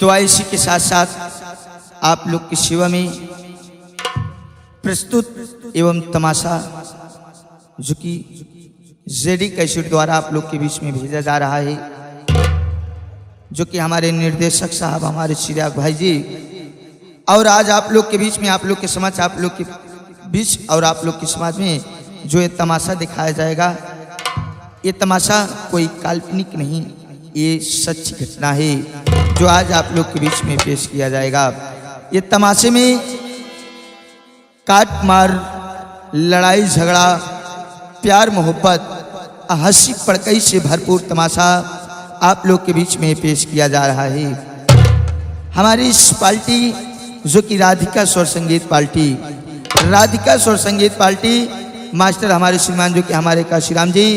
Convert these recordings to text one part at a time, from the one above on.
तो इसी के साथ साथ आप लोग की सेवा में प्रस्तुत एवं तमाशा जो कि जेडी कैसेट द्वारा आप लोग के बीच में भेजा जा रहा है, जो कि हमारे निर्देशक साहब हमारे चिराग भाई जी, और आज आप लोग के बीच में आप लोग के समझ आप लोग के बीच और आप लोग के समाज में जो ये तमाशा दिखाया जाएगा, ये तमाशा कोई काल्पनिक नहीं, ये सच्ची घटना है जो आज आप लोग के बीच में पेश किया जाएगा। ये तमाशे में काट मार, लड़ाई झगड़ा, प्यार मोहब्बत, हंसी पड़कई से भरपूर तमाशा आप लोग के बीच में पेश किया जा रहा है। हमारी इस पार्टी जो कि राधिका स्वर संगीत पार्टी, राधिका स्वर संगीत पार्टी मास्टर हमारे श्रीमान जो कि हमारे काशीराम जी,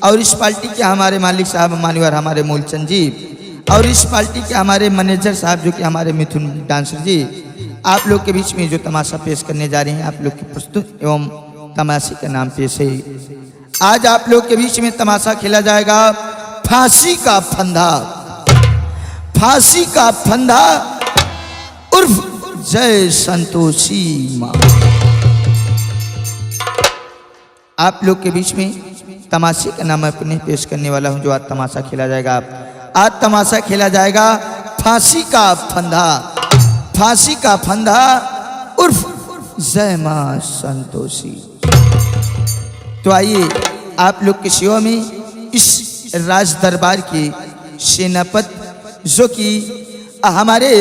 और इस पार्टी के हमारे मालिक साहब मान्यवर हमारे मूलचंद जी, और इस पार्टी के हमारे मैनेजर साहब जो कि हमारे मिथुन डांसर जी, आप लोग के बीच में जो तमाशा पेश करने जा रहे हैं, आप लोग की प्रस्तुत एवं तमाशे का नाम पेश है। आज आप लोग के बीच में तमाशा खेला जाएगा फांसी का फंदा। फांसी का फंदा उर्फ जय संतोषी माँ। आप लोग के बीच में तमाशे का नाम अपने पेश करने वाला हूं। जो आज तमाशा खेला जाएगा, आज तमाशा खेला जाएगा फांसी का फंदा। फांसी का फंदा उर्फ जय मां संतोषी। तो आइए आप लोग की सेवा में इस राज दरबार के सेनापति जो कि हमारे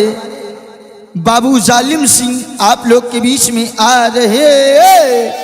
बाबू जालिम सिंह आप लोग के बीच में आ रहे हैं।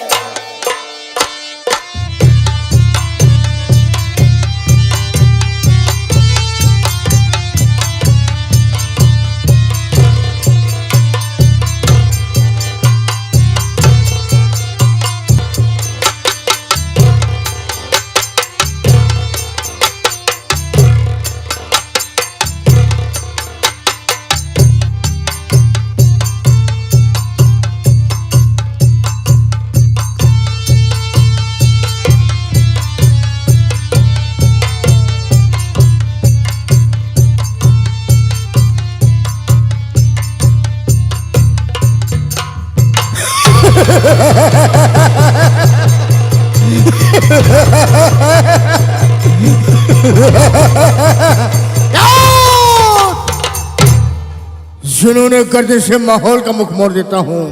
जुनून कर्ज से माहौल का मुख मोड़ देता हूँ,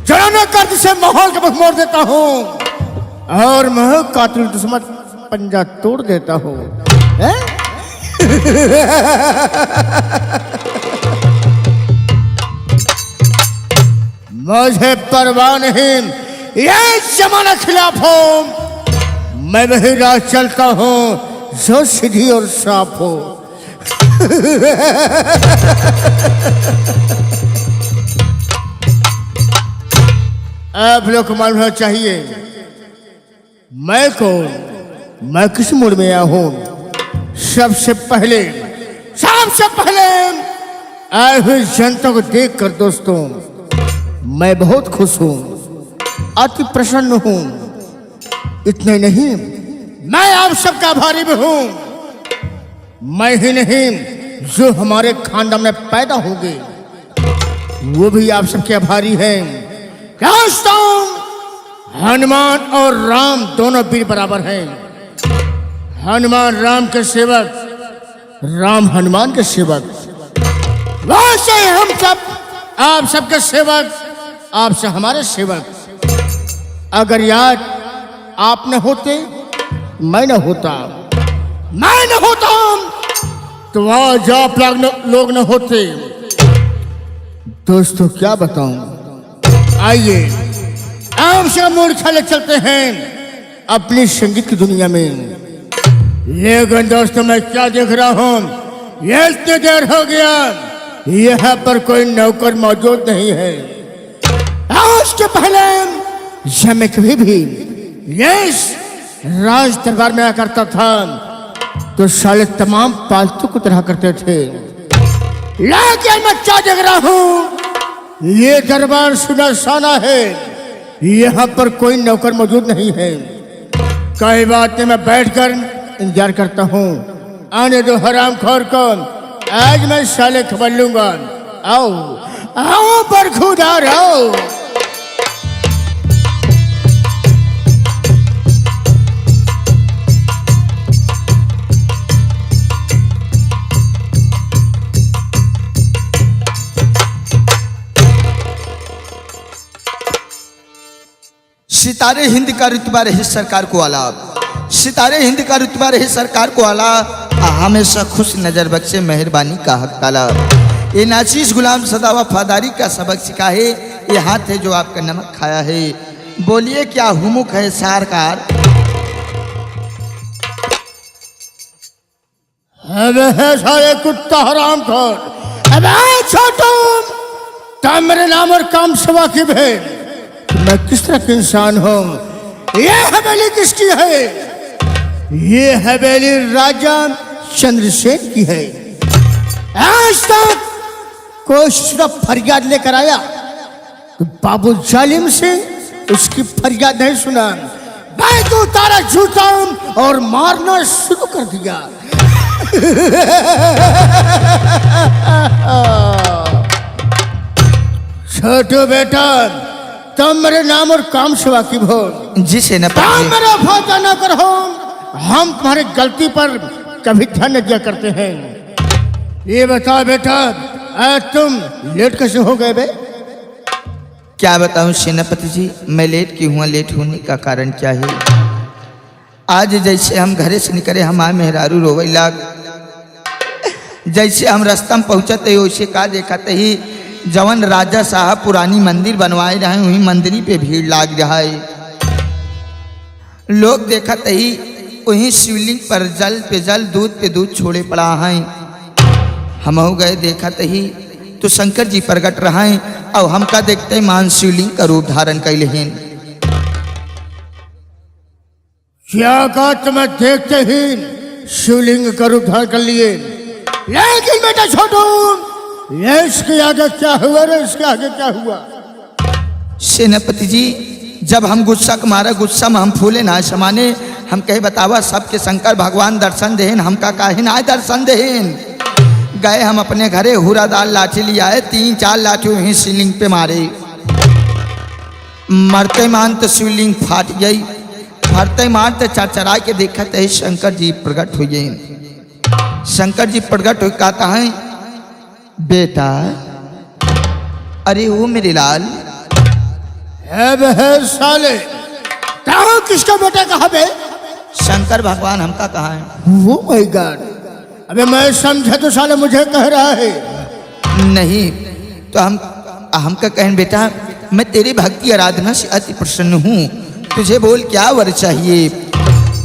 जुनून कर्ज से माहौल का मुख मोड़ देता हूँ, और मैं कातिल दुश्मन पंजा तोड़ देता हूँ। मुझे परवाह नहीं, ये जमाना खिलाफ हो, मैं वही राह चलता हूँ जो सीधी और साफ हो। आप लोग को मालूम होना चाहिए मैं कौन, मैं किस मूड में आया हूं। सबसे पहले आए हुए जनता को देखकर दोस्तों मैं बहुत खुश हूं, अति प्रसन्न हूं। इतने नहीं, मैं आप सबका आभारी भी हूं। मैं ही नहीं, जो हमारे खानदान में पैदा होंगे वो भी आप सबके आभारी हैं। हनुमान और राम दोनों वीर बराबर हैं। हनुमान राम के सेवक, राम हनुमान के सेवक। वैसे हम सब आप सबके सेवक, आपसे हमारे सेवक। अगर याद आप न होते, मैं न होता, तो आज आप लोग न होते। दोस्तों क्या बताऊं, आइए आपसे मूड खेले चलते हैं अपनी संगीत की दुनिया में। लेकिन दोस्तों मैं क्या देख रहा हूं, ये इतनी देर हो गया, यहाँ पर कोई नौकर मौजूद नहीं है। आज के पहले जब मैं कभी भी यस राज दरबार में आया करता था तो साले तमाम पालतू को तरह करते थे। लेकिन मैं क्या देख रहा हूँ, ये दरबार सुनसान है, यहाँ पर कोई नौकर मौजूद नहीं है। कई बात मैं बैठकर इंतजार करता हूँ, आने दो हरामखोर को, आज मैं साले खबर लूंगा। आओ आओ बरखुदार आओ। सितारे हिंद का रुतबा रहे सरकार को आला, सितारे हिंद का रुतबा रहे सरकार को आला, हमेशा खुश नजर बख्शे मेहरबानी का हक ताला। ये नाचीज गुलाम सदा वफादारी का सबक सिखा है, ये हाथ है जो आपका नमक खाया है। बोलिए क्या हुमुक है सरकार। अबे है सारे कुत्ता हराम खोर, अबे छोटू तुम मेरे नाम और काम से वाकिफ है मैं किस तरह का इंसान हूँ। ये हवेली किसकी है? ये हवेली राजा चंद्रसेन की है। आज तक कोई सिर्फ फरियाद लेकर आया तो बाबू जालिम से उसकी फरियाद नहीं सुना, मैं तो तारा जूता और मारना शुरू कर दिया। छोटू बेटा तुम मेरे नाम और काम से वाकिफ हो, जी सेनापति तुम मेरा फायदा न करो, हम तुम्हारी गलती पर कभी ध्यान न दिया करते हैं। ये बताओ बेटा आज तुम लेट कैसे हो गए बे? क्या बताऊं सेनापति जी, मैं लेट क्यों हुआ, लेट होने का कारण क्या है। आज जैसे हम घरे से निकले हमारे मेहरारू रोवे लाग, जैसे हम रास्ता में पहुंचते वैसे का देखते ही जवन राजा साहब पुरानी मंदिर बनवाए रहे वही मंदिरी पे भीड़ लाग रहा है। लोग देखते ही वहीं शिवलिंग पर जल पे जल दूध पे दूध छोड़े पड़ा है। हम हो गए देखते ही तो शंकर जी प्रकट रहा है और हमका देखते ही मान शिवलिंग का रूप धारण कैले हैं। क्या कहा तुम्हें देखते ही शिवलिंग का रूप धारण कर लिए, लेकिन बेटा छोटू ये इसके आगे क्या हुआ रे, इसके आगे क्या हुआ? सेनापति जी जब हम गुस्सा के मारा गुस्सा में हम फूले ना समाने, हम कहे बतावा सबके शंकर भगवान दर्शन देहन, हमका काहे ना दर्शन देहन। गए हम अपने घरे हुरादार लाठी लिया है, 3-4 लाठी वहीं शिवलिंग पे मारे, मरते मान तो शिवलिंग फाट गई, मरते मान तो चरचरा के देखते ही शंकर जी प्रकट हुए। शंकर जी प्रकट हो कहता है बेटा, अरे वो मेरे लाल है साले कहो किसका बेटा कहा बे? शंकर भगवान हमका कहा है। वो माय गॉड, अबे मैं समझा तो साले मुझे कह रहा है। नहीं तो हमका कहें बेटा मैं तेरी भक्ति आराधना से अति प्रसन्न हूँ, तुझे बोल क्या वर चाहिए।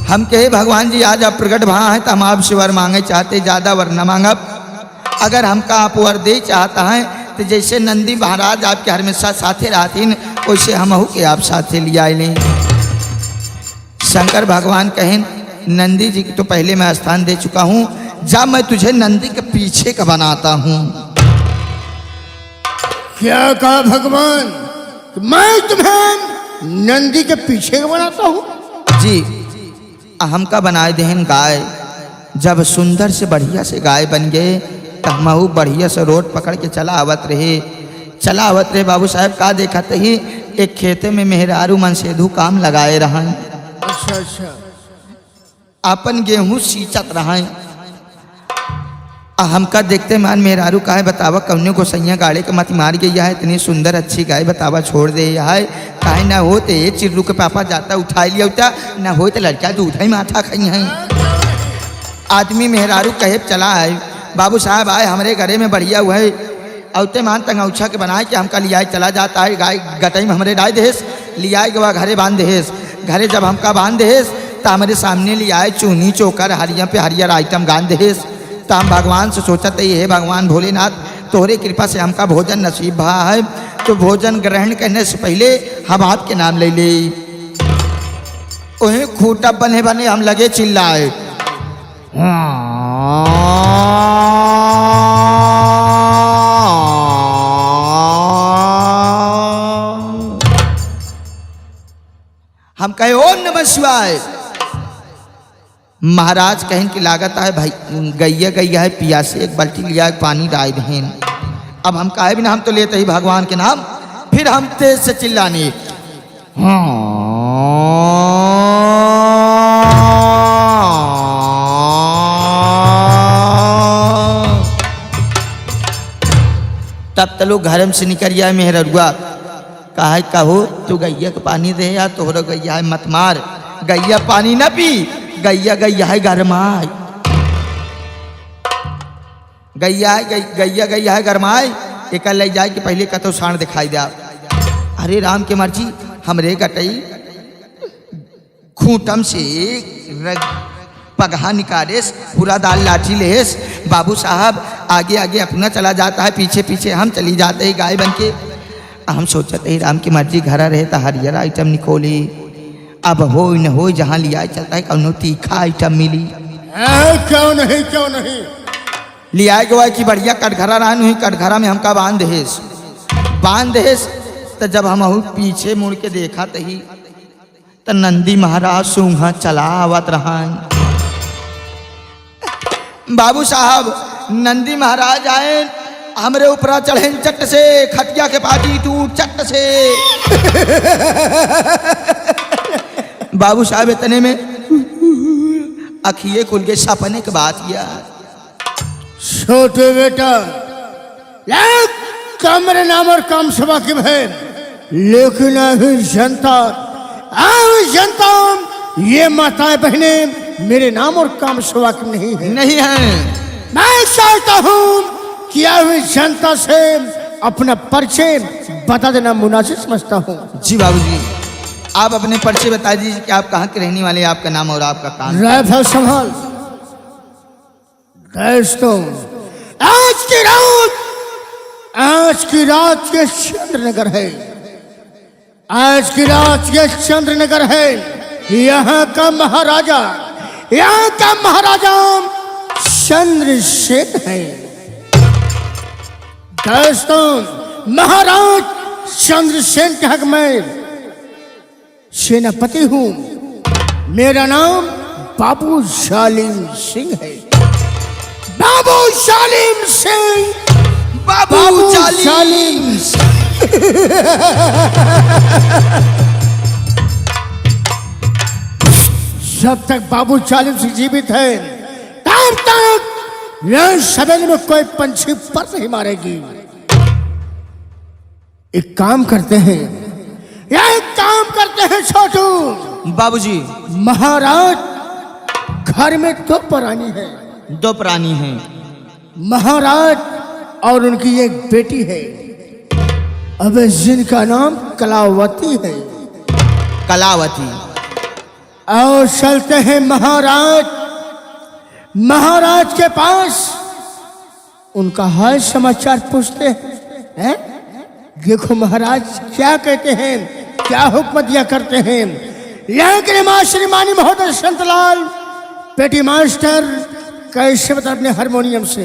हम कहे भगवान जी आज आप प्रकट भा है तो हम आपसे वर मांगे चाहते, ज़्यादा वर न मांगब। अगर हमका आप वर दे चाहता है तो जैसे नंदी महाराज आपके हमेशा साथे रहतीन वैसे हमहू के आप साथे लिया लें। शंकर भगवान कहें नंदी जी की तो पहले मैं स्थान दे चुका हूँ, जा मैं तुझे नंदी के पीछे का बनाता हूँ। क्या कहा भगवान, मैं तुम्हें नंदी के पीछे का बनाता हूँ? जी हमका बनाए देहन गाय, जब सुंदर से बढ़िया से गाय बन गए तो हमहू बढ़िया से रोड पकड़ के चला आवत रहे। बाबू साहब का देखते ही एक खेते में मेहरारू मन सेधु काम लगाए रहा, अच्छा अच्छा, अपन गेहूं सींचत रहा। हमका देखते मान मेहरारू का है बतावा कौने को सैया गाड़े के मत मार गई है, इतनी सुंदर अच्छी गाय बतावा छोड़ दे है, काहे ना होते चिर्रू के पापा जाता उठा लिया होता, ना हो तो लड़का दूध ही माथा खाई है। आदमी मेहरारू कहे चला है, बाबू साहब आए हमारे घरे में बढ़िया हुआ है, औते मान तंगौछा के बनाए कि हमका लिया चला जाता है, गाय गटई में हमारे डाय देहेस, लिया के वह घरे बांध देहेस, घरे जब हमका बांध देहेस तो हमारे सामने लिया चूनी चोकर हरिया पे हरियर आइटम गांध देहेस। तो हम भगवान से सोचते हे भगवान भोलेनाथ तोहरे कृपा से हमका भोजन नसीब भा है, तो भोजन ग्रहण करने से पहले हम आपके नाम ले ले। वही खूटा बने बने हम लगे चिल्लाए, हम कहे ओम नमः शिवाय। महाराज कहें कि लागत है भाई गैया गैया है पिया से एक बाल्टी लिया है पानी डाल दें। अब हम कहे भी ना हम तो लेते ही भगवान के नाम। फिर हम तेज से चिल्लाने तब तलो घरम से निकल गया मेहरुआ। कहा कहो तू गैया को पानी दे या तोहरा गैया है मत मार। गैया पानी ना पी, गैया गैया है गरमाई। गैया है गरमाई। एक ले जाए कि पहले कतो साण दिखाई दे। अरे राम के मर्जी हमरे गटई खूंटम से पगहा निकालेस पूरा दाल लाठी लेस। बाबू साहब आगे आगे अपना चला जाता है, पीछे पीछे हम चली जाते हैं गाय बन के। हम सोचते ही राम की मर्जी घरा रहे तो हरियर आइटम निकोली। अब हो न हो जहाँ लिया चलता है कौनो तीखा आइटम मिली। क्यों नहीं लिया गवा कि बढ़िया कटघरा रहा नहीं। कटघरा में हमका बांध देस तो जब हम पीछे मुड़ के देखा तही तो नंदी महाराज सूंघा चला आवत रहा। बाबू साहब नंदी महाराज आए हमरे ऊपर चढ़े चट से, खटिया के पाटी टूट चट से। बाबू साहब इतने में अखिए खुल के सपने के बात किया। छोटे बेटा कमरे नाम और काम सभा की बहन, लेकिन अभी जनता ये माताएं बहने मेरे नाम और काम सभा की नहीं है। मैं चाहता हूँ कि अभी जनता से अपना परिचय बता देना मुनासिब समझता हूँ। जी बाबूजी आप अपने परिचय बता दीजिए कि आप कहाँ के रहने वाले, आपका नाम और आपका काम। राय संभाल दोस्तों, आज की रात के चंद्रनगर है। आज की रात ये चंद्रनगर है। यहाँ का महाराजा चंद्रसेन है। दोस्तों महाराज चंद्रसेन के हक में सेनापति हूँ। मेरा नाम बाबू जालिम सिंह है। बाबू जालिम सिंह, बाबू जालिम। जब तक बाबू जालिम सिंह जीवित है तब तक यह सवेरे में कोई पंछी पर नहीं मारेगी। एक काम करते हैं छोटू। बाबूजी महाराज घर में दो प्राणी हैं। महाराज और उनकी एक बेटी है, अब जिनका नाम कलावती है। कलावती। और चलते हैं महाराज के पास, उनका हाल समाचार पूछते हैं। देखो महाराज क्या कहते हैं, क्या हुक्म दिया करते हैं। लेकिन श्रीमानी महोदय संतलाल पेटी मास्टर कैसे बता अपने हारमोनियम से।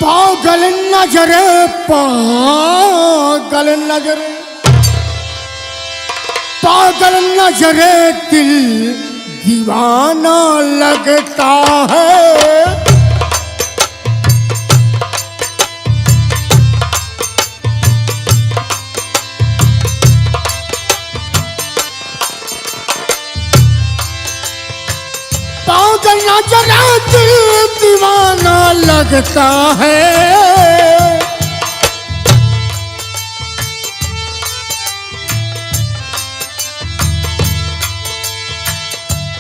पागल नजरे दिल दीवाना लगता है। पागल नजरे दिल दीवाना लगता है।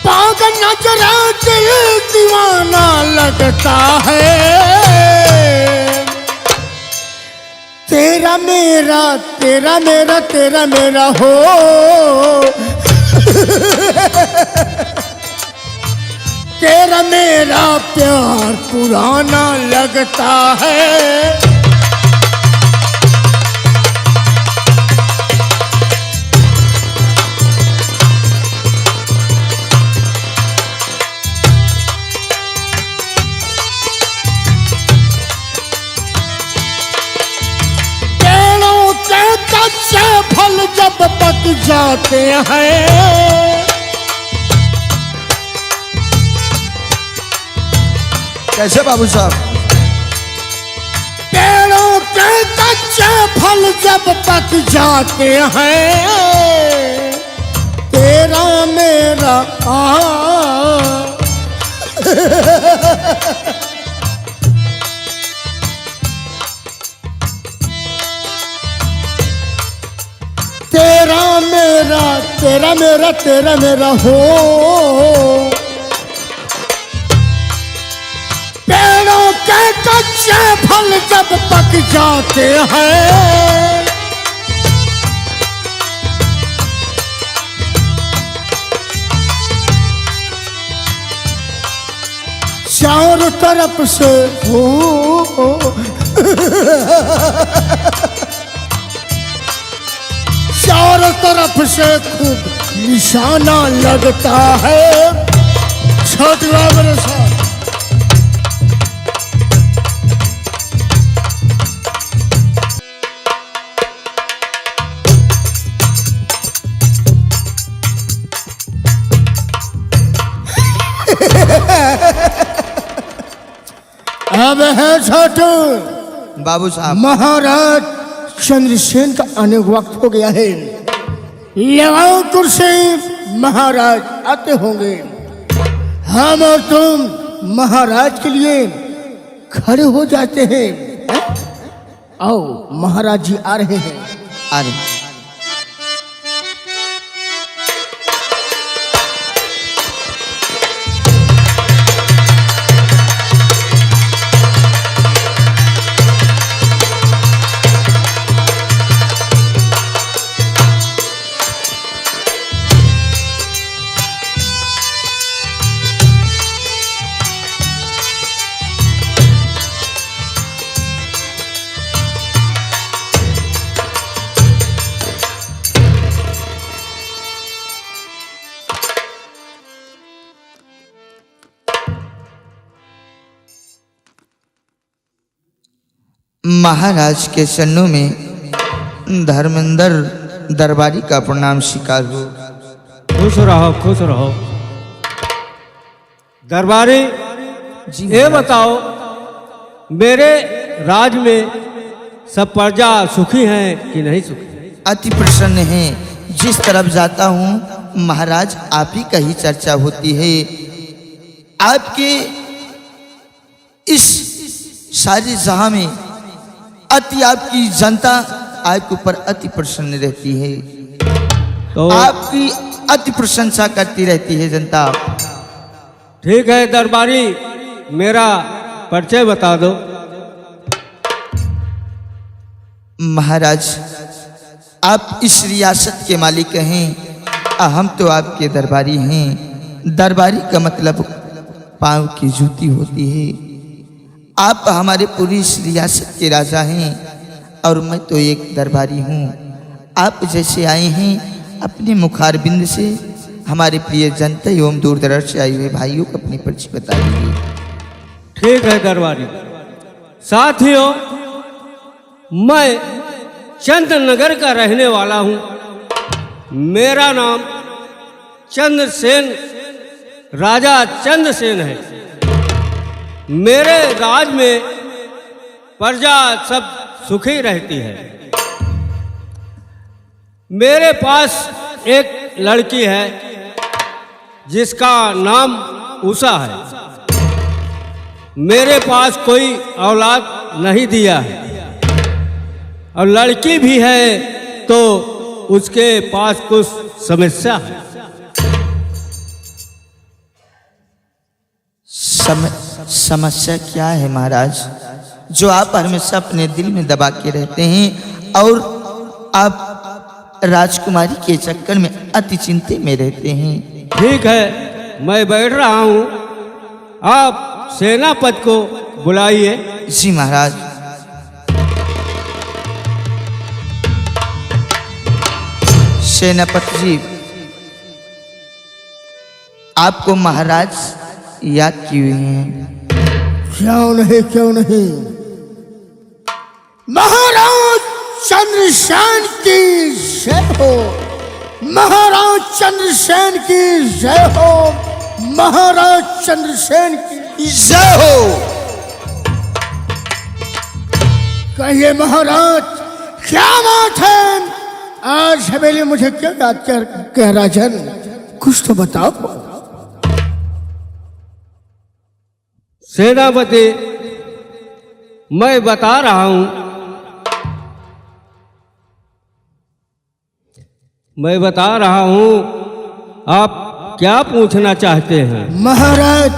पागल नजरा दिल दीवाना लगता है। तेरा मेरा हो। तेरा मेरा प्यार पुराना लगता है। जाते हैं। कैसे बाबू साहब? पेड़ों के कच्चे फल जब पक जाते हैं, तेरा मेरा तेरा मेरा तेरा मेरा तेरा मेरा हो। पेड़ों के कच्चे फल जब पक जाते हैं, चारों तरफ से चारों तरफ से खूब निशाना लगता है। छोटू मेरे साथ अब है छोटू बाबू साहब। महाराज चंद्रसेन का आने वक्त हो गया है। लगाओ कुर्सी, महाराज आते होंगे। हम और तुम महाराज के लिए खड़े हो जाते हैं। आओ, महाराज जी आ रहे हैं। आ रहे। महाराज के चरणों में धर्मेंद्र दरबारी का प्रणाम स्वीकार हो। खुश रहो, खुश रहो। दरबारी जी ये बताओ, मेरे राज में सब प्रजा सुखी हैं कि नहीं सुखी? अति प्रसन्न हैं। जिस तरफ जाता हूँ महाराज आप ही का ही चर्चा होती है। आपके इस सारी जहां में अति आपकी जनता आपके ऊपर अति प्रसन्न रहती है। तो आपकी अति प्रशंसा करती रहती है जनता। ठीक है दरबारी, मेरा परिचय बता दो। महाराज आप इस रियासत के मालिक हैं, हम तो आपके दरबारी हैं। दरबारी का मतलब पाँव की जूती होती है। आप हमारे पूरी इस रियासत के राजा हैं और मैं तो एक दरबारी हूँ। आप जैसे आए हैं अपने मुखारबिंद से हमारे प्रिय जनता एवं दूर दराज से आए हुए भाइयों को अपनी परिचय बताइए। ठीक है दरबारी। साथियों, मैं चंद्रनगर का रहने वाला हूँ। मेरा नाम चंद्रसेन, राजा चंद्रसेन है। मेरे राज में प्रजा सब सुखी रहती है। मेरे पास एक लड़की है जिसका नाम उषा है। मेरे पास कोई औलाद नहीं दिया है और लड़की भी है तो उसके पास कुछ समस्या है। समस्या क्या है महाराज, जो आप हमेशा अपने दिल में दबा के रहते हैं और आप राजकुमारी के चक्कर में अति चिंता में रहते हैं? ठीक है, मैं बैठ रहा हूँ। आप सेनापति को बुलाइए। जी महाराज। सेनापति जी, आपको महाराज याद किए हैं। क्यों नहीं, क्यों नहीं। महाराज चंद्रसेन की जय हो। महाराज चंद्रसेन की जय हो, महाराज चंद्रसेन की जय हो। कहिए महाराज, क्या बात है? आज हवेली मुझे क्या याद कर राजन, कुछ तो बताओ। सेनापति, मैं बता रहा हूं, आप क्या पूछना चाहते हैं? महाराज,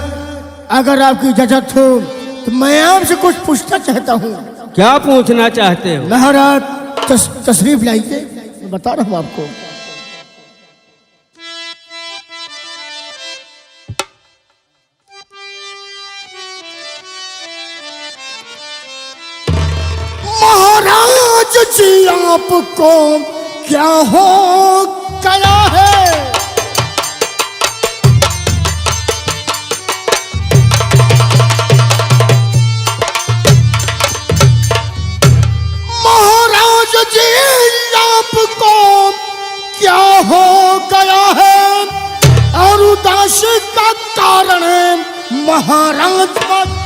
अगर आपकी इजाजत हो तो मैं आपसे कुछ पूछना चाहता हूँ। क्या पूछना चाहते हो? महाराज तशरीफ लाइए, मैं बता रहा हूँ आपको। महाराज जी, आपको क्या हो गया है? महाराज जी, आपको क्या हो गया है? और उदास का कारण महाराज बताओ।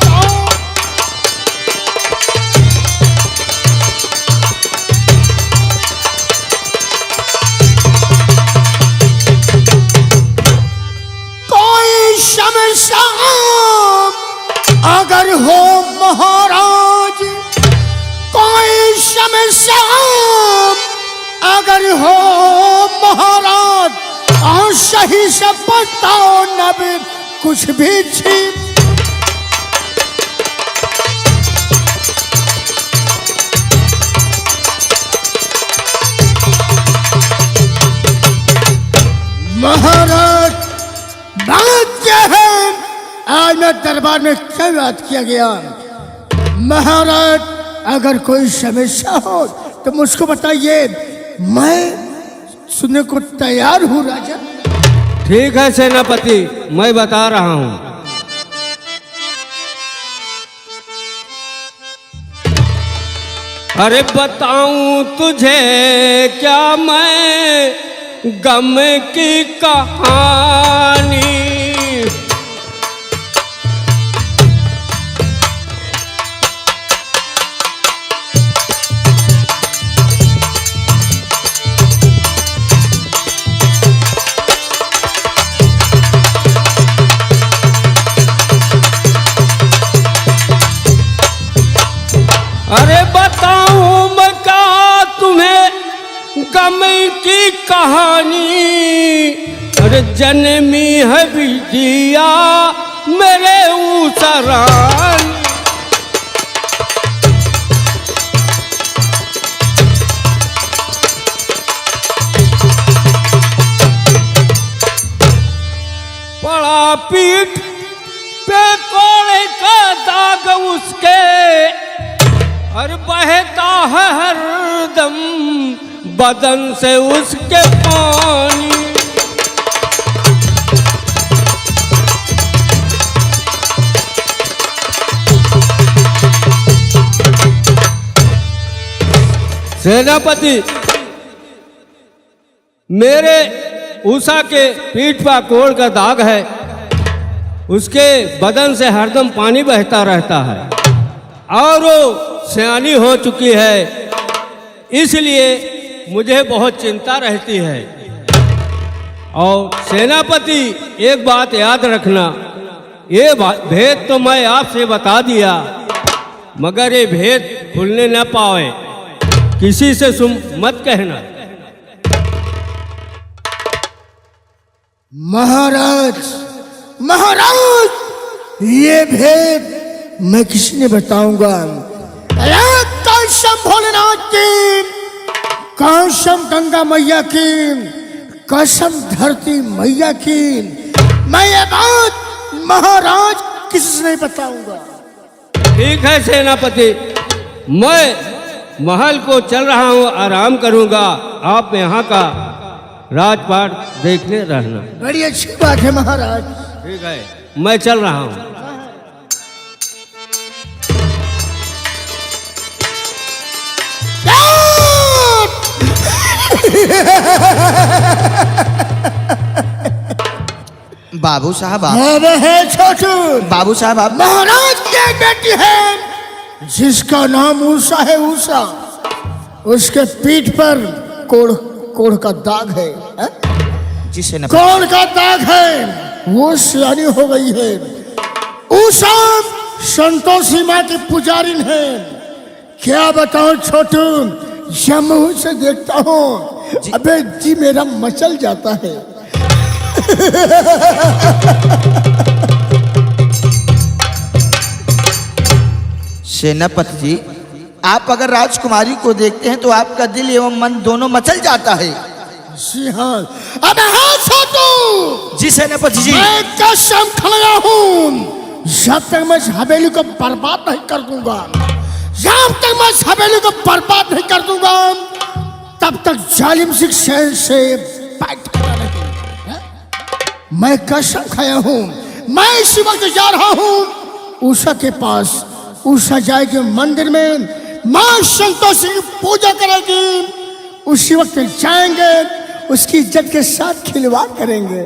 अगर हो महाराज कोई समस्या, अगर हो महाराज और सही से बताओ, न भी कुछ भी छिप। महाराज, बात क्या है? आज मैं दरबार में क्या बात किया गया? महाराज, अगर कोई समस्या हो तो मुझको बताइए, मैं सुनने को तैयार हूँ राजा। ठीक है सेनापति, मैं बता रहा हूं। अरे बताऊं तुझे क्या मैं गम की कहानी, अरे बताऊं मैं क्या तुम्हें गम की कहानी। अरे जन्मी है बिटिया मेरे ऊसरान, पड़ा पीठ पे कोड़े का दाग उसके, और बहता है हरदम बदन से उसके पानी। सेनापति, मेरे उषा के पीठ पर कोड़ का दाग है, उसके बदन से हरदम पानी बहता रहता है और वो सयानी हो चुकी है, इसलिए मुझे बहुत चिंता रहती है। और सेनापति, एक बात याद रखना, ये भेद तो मैं आपसे बता दिया, मगर ये भेद खुलने न पाए, किसी से मत कहना। महाराज, महाराज, ये भेद मैं किसी ने बताऊंगा। कसम भोलेनाथ की, कसम गंगा मैया की, कसम धरती मैया की, मैं ये बात महाराज किसी से नहीं बताऊंगा। ठीक है सेनापति, मैं महल को चल रहा हूँ, आराम करूंगा। आप यहाँ का राजपाट देखने रहना। बड़ी अच्छी बात है महाराज। ठीक है, मैं चल रहा हूँ। बाबू साहब आप अब है छोटू, बाबू साहब आप महाराज की एक बेटी है जिसका नाम उषा है। उषा, उसके पीठ पर कोढ़ कोढ़ का दाग है, है? जी सेनापति कोढ़ का दाग है, वो सियानी हो गई है। उषा संतोषी माँ की पुजारिन है। क्या बताऊं छोटू, जब मैं उसे देखता हूँ अबे जी मेरा मचल जाता है। सेनापति जी, आप अगर राजकुमारी को देखते हैं तो आपका दिल एवं मन दोनों मचल जाता है। जी हाँ, अब हाँ छोटू, जी सेनापति जी। मैं कसम खाया हूँ जब तक मैं इस हवेली को बर्बाद नहीं कर दूंगा, जब तक मैं इस हवेली को बर्बाद नहीं कर दूंगा, तब तक जालिम सिंह शहर से बैठेगा नहीं, है? मैं कसम खाया हूँ, मैं इसी वक्त जा रहा हूँ उषा के पास। उषा जाएगी मंदिर में, मां संतोषी की पूजा करेगी। उसी वक्त जाएंगे, उसकी इज्जत के साथ खिलवाड़ करेंगे।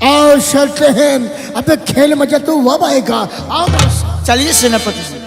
आओ चलते हैं, अबे खेल मजा तो वह आएगा। आओ मेरे साथ। चलिए सेनापति जी।